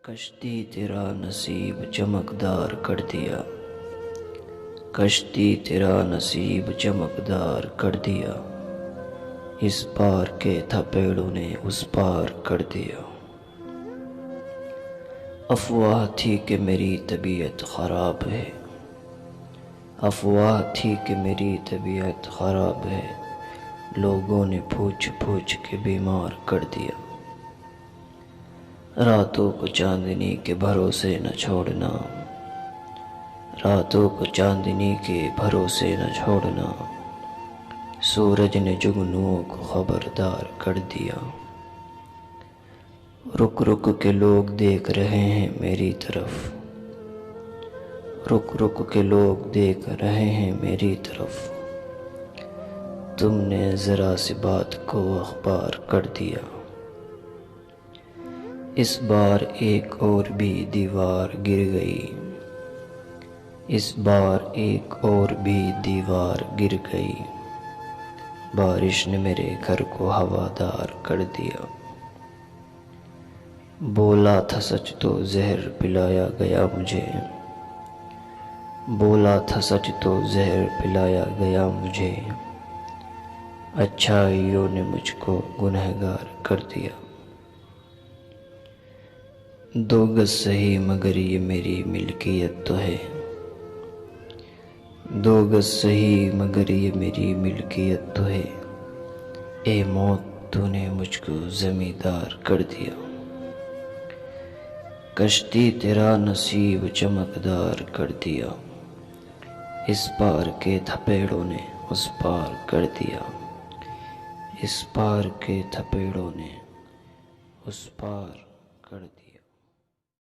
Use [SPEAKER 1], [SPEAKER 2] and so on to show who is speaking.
[SPEAKER 1] کشتی تیرا نصیب چمکدار کر دیا، کشتی تیرا نصیب چمکدار کر دیا، اس پار کے تھپیڑوں نے اس پار کر دیا۔ افواہ تھی کہ میری طبیعت خراب ہے، افواہ تھی کہ میری طبیعت خراب ہے، لوگوں نے پوچھ پوچھ کے بیمار کر دیا۔ راتوں کو چاندنی کے بھروسے نہ چھوڑنا، راتوں کو چاندنی کے بھروسے نہ چھوڑنا، سورج نے جگنوؤں کو خبردار کر دیا۔ رک رک کے لوگ دیکھ رہے ہیں میری طرف، رک رک کے لوگ دیکھ رہے ہیں میری طرف، تم نے ذرا سی بات کو اخبار کر دیا۔ اس بار ایک اور بھی دیوار گر گئی، اس بار ایک اور بھی دیوار گر گئی، بارش نے میرے گھر کو ہوادار کر دیا۔ بولا تھا سچ تو زہر پلایا گیا مجھے، بولا تھا سچ تو زہر پلایا گیا مجھے، اچھائیوں نے مجھ کو گنہگار کر دیا۔ دو گز سہی مگر یہ میری ملکیت تو ہے، دو گز سہی مگر یہ میری ملکیت تو ہے، اے موت تو نے مجھ کو زمیندار کر دیا۔ کشتی تیرا نصیب چمکدار کر دیا، اس پار کے تھپیڑوں نے اس پار کر دیا، اس پار کے تھپیڑوں نے اس پار کر دیا۔